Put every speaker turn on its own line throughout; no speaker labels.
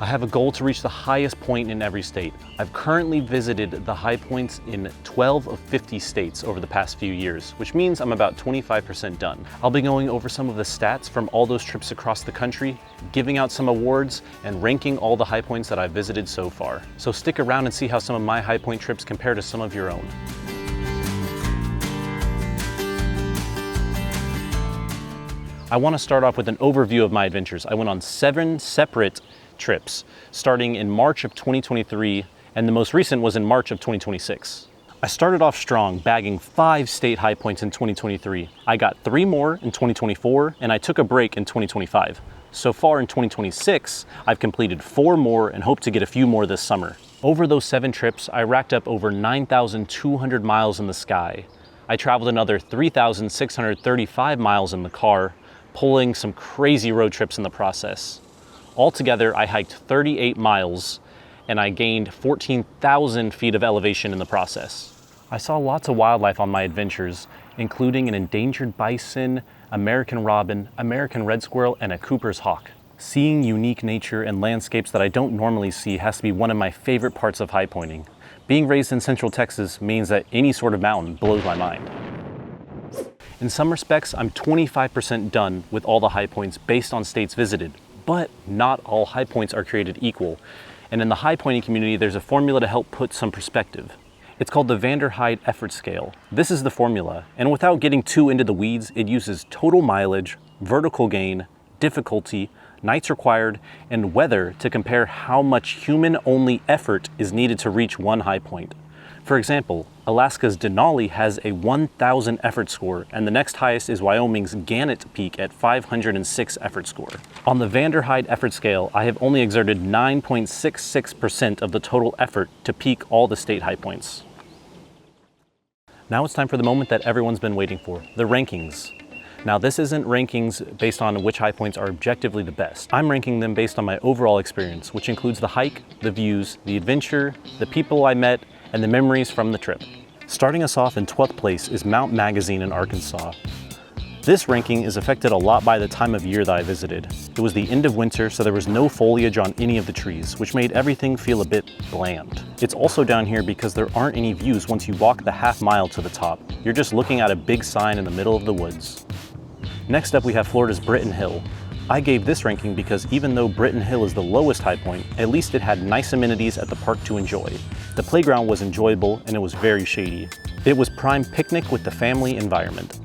I have a goal to reach the highest point in every state. I've currently visited the high points in 12 of 50 states over the past few years, which means I'm about 25% done. I'll be going over some of the stats from all those trips across the country, giving out some awards, and ranking all the high points that I've visited so far. So stick around and see how some of my high point trips compare to some of your own. I want to start off with an overview of my adventures. I went on 7 separate trips, starting in March of 2023, and the most recent was in March of 2026. I started off strong, bagging 5 state high points in 2023. I got 3 more in 2024, and I took a break in 2025. So far in 2026, I've completed 4 more and hope to get a few more this summer. Over those 7 trips, I racked up over 9,200 miles in the sky. I traveled another 3,635 miles in the car, pulling some crazy road trips in the process. Altogether, I hiked 38 miles and I gained 14,000 feet of elevation in the process. I saw lots of wildlife on my adventures, including an endangered bison, American robin, American red squirrel, and a Cooper's hawk. Seeing unique nature and landscapes that I don't normally see has to be one of my favorite parts of high pointing. Being raised in Central Texas means that any sort of mountain blows my mind. In some respects, I'm 25% done with all the high points based on states visited. But not all high points are created equal. And in the high pointing community, there's a formula to help put some perspective. It's called the Van der Heide effort scale. This is the formula, and without getting too into the weeds, it uses total mileage, vertical gain, difficulty, nights required, and weather to compare how much human-only effort is needed to reach one high point. For example, Alaska's Denali has a 1,000 effort score, and the next highest is Wyoming's Gannett Peak at 506 effort score. On the Van der Heide effort scale, I have only exerted 9.66% of the total effort to peak all the state high points. Now it's time for the moment that everyone's been waiting for, the rankings. Now this isn't rankings based on which high points are objectively the best. I'm ranking them based on my overall experience, which includes the hike, the views, the adventure, the people I met, and the memories from the trip. Starting us off in 12th place is Mount Magazine in Arkansas. This ranking is affected a lot by the time of year that I visited. It was the end of winter, so there was no foliage on any of the trees, which made everything feel a bit bland. It's also down here because there aren't any views once you walk the half mile to the top. You're just looking at a big sign in the middle of the woods. Next up we have Florida's Britton Hill. I gave this ranking because even though Britton Hill is the lowest high point, at least it had nice amenities at the park to enjoy. The playground was enjoyable and it was very shady. It was prime picnic with the family environment.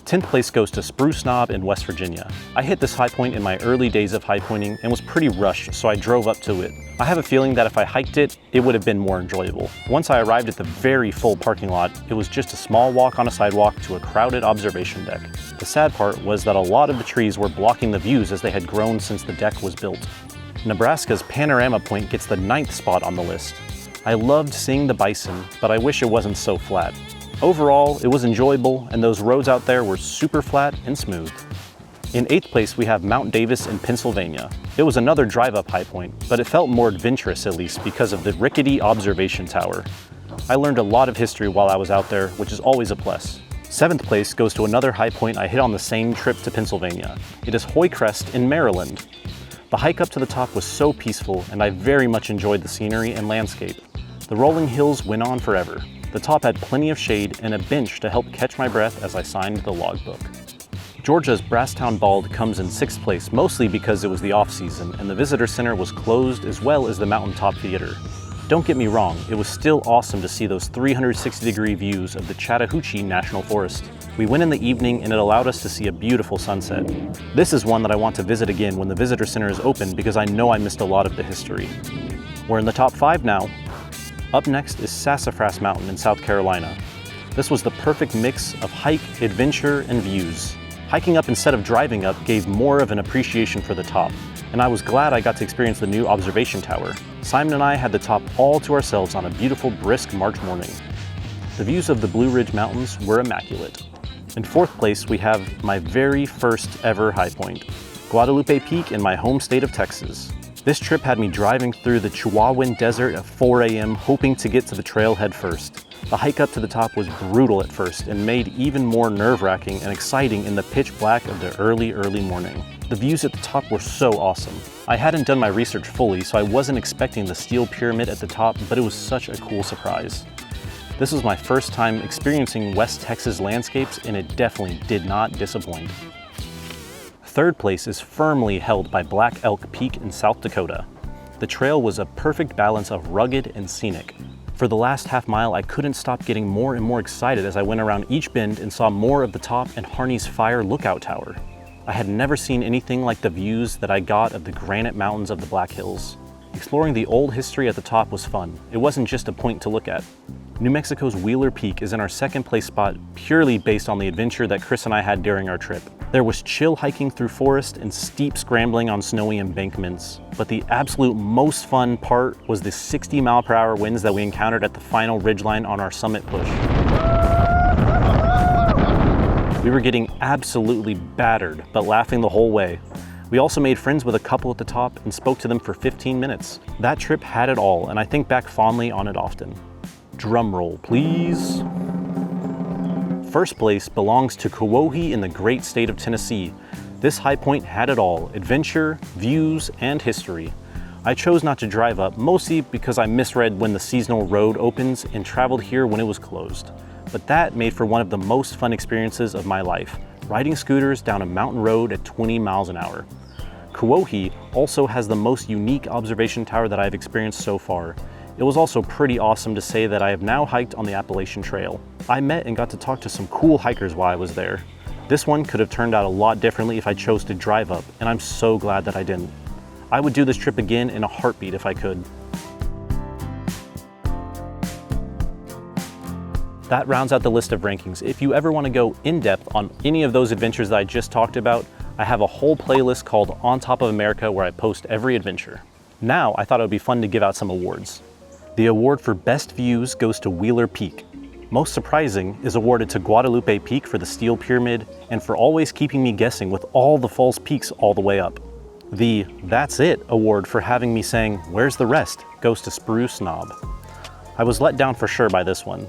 10th place goes to Spruce Knob in West Virginia. I hit this high point in my early days of high pointing and was pretty rushed, so I drove up to it. I have a feeling that if I hiked it, it would have been more enjoyable. Once I arrived at the very full parking lot, it was just a small walk on a sidewalk to a crowded observation deck. The sad part was that a lot of the trees were blocking the views as they had grown since the deck was built. Nebraska's Panorama Point gets the 9th spot on the list. I loved seeing the bison, but I wish it wasn't so flat. Overall, it was enjoyable, and those roads out there were super flat and smooth. In 8th place, we have Mount Davis in Pennsylvania. It was another drive-up high point, but it felt more adventurous at least because of the rickety observation tower. I learned a lot of history while I was out there, which is always a plus. 7th place goes to another high point I hit on the same trip to Pennsylvania. It is Hoy Crest in Maryland. The hike up to the top was so peaceful, and I very much enjoyed the scenery and landscape. The rolling hills went on forever. The top had plenty of shade and a bench to help catch my breath as I signed the logbook. Georgia's Brasstown Bald comes in 6th place, mostly because it was the off-season and the visitor center was closed as well as the mountaintop theater. Don't get me wrong, it was still awesome to see those 360-degree views of the Chattahoochee National Forest. We went in the evening and it allowed us to see a beautiful sunset. This is one that I want to visit again when the visitor center is open because I know I missed a lot of the history. We're in the top 5 now. Up next is Sassafras Mountain in South Carolina. This was the perfect mix of hike, adventure, and views. Hiking up instead of driving up gave more of an appreciation for the top, and I was glad I got to experience the new observation tower. Simon and I had the top all to ourselves on a beautiful, brisk March morning. The views of the Blue Ridge Mountains were immaculate. In 4th place, we have my very first ever high point, Guadalupe Peak in my home state of Texas. This trip had me driving through the Chihuahuan Desert at 4 a.m. hoping to get to the trailhead first. The hike up to the top was brutal at first and made even more nerve-wracking and exciting in the pitch black of the early morning. The views at the top were so awesome. I hadn't done my research fully, so I wasn't expecting the steel pyramid at the top, but it was such a cool surprise. This was my first time experiencing West Texas landscapes, and it definitely did not disappoint. Third place is firmly held by Black Elk Peak in South Dakota. The trail was a perfect balance of rugged and scenic. For the last half mile, I couldn't stop getting more and more excited as I went around each bend and saw more of the top and Harney's Fire lookout tower. I had never seen anything like the views that I got of the granite mountains of the Black Hills. Exploring the old history at the top was fun. It wasn't just a point to look at. New Mexico's Wheeler Peak is in our second place spot purely based on the adventure that Chris and I had during our trip. There was chill hiking through forest and steep scrambling on snowy embankments, but the absolute most fun part was the 60-mile-per-hour winds that we encountered at the final ridgeline on our summit push. We were getting absolutely battered, but laughing the whole way. We also made friends with a couple at the top and spoke to them for 15 minutes. That trip had it all, and I think back fondly on it often. Drum roll, please. First place belongs to Kewohi in the great state of Tennessee. This high point had it all: adventure, views, and history. I chose not to drive up, mostly because I misread when the seasonal road opens and traveled here when it was closed. But that made for one of the most fun experiences of my life, riding scooters down a mountain road at 20 miles an hour. Kewohi also has the most unique observation tower that I've experienced so far. It was also pretty awesome to say that I have now hiked on the Appalachian Trail. I met and got to talk to some cool hikers while I was there. This one could have turned out a lot differently if I chose to drive up, and I'm so glad that I didn't. I would do this trip again in a heartbeat if I could. That rounds out the list of rankings. If you ever want to go in-depth on any of those adventures that I just talked about, I have a whole playlist called On Top of America where I post every adventure. Now, I thought it would be fun to give out some awards. The award for Best Views goes to Wheeler Peak. Most surprising is awarded to Guadalupe Peak for the steel pyramid and for always keeping me guessing with all the false peaks all the way up. The That's It award for having me saying, "Where's the rest?" goes to Spruce Knob. I was let down for sure by this one.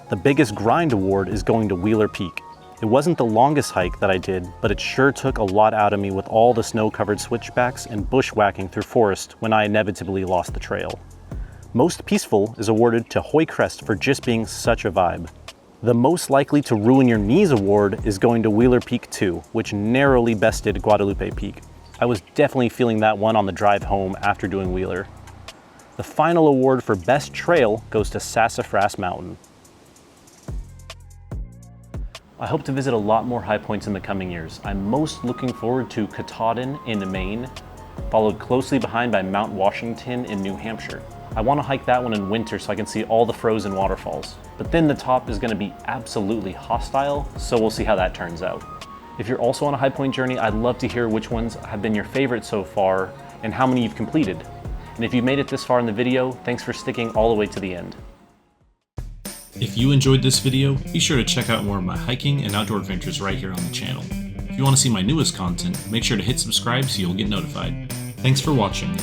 The Biggest Grind award is going to Wheeler Peak. It wasn't the longest hike that I did, but it sure took a lot out of me with all the snow-covered switchbacks and bushwhacking through forest when I inevitably lost the trail. Most Peaceful is awarded to Hoy Crest for just being such a vibe. The Most Likely to Ruin Your Knees award is going to Wheeler Peak 2, which narrowly bested Guadalupe Peak. I was definitely feeling that one on the drive home after doing Wheeler. The final award for Best Trail goes to Sassafras Mountain. I hope to visit a lot more high points in the coming years. I'm most looking forward to Katahdin in Maine, followed closely behind by Mount Washington in New Hampshire. I want to hike that one in winter so I can see all the frozen waterfalls. But then the top is going to be absolutely hostile, so we'll see how that turns out. If you're also on a high point journey, I'd love to hear which ones have been your favorite so far and how many you've completed. And if you've made it this far in the video, thanks for sticking all the way to the end. If you enjoyed this video, be sure to check out more of my hiking and outdoor adventures right here on the channel. If you want to see my newest content, make sure to hit subscribe so you'll get notified. Thanks for watching.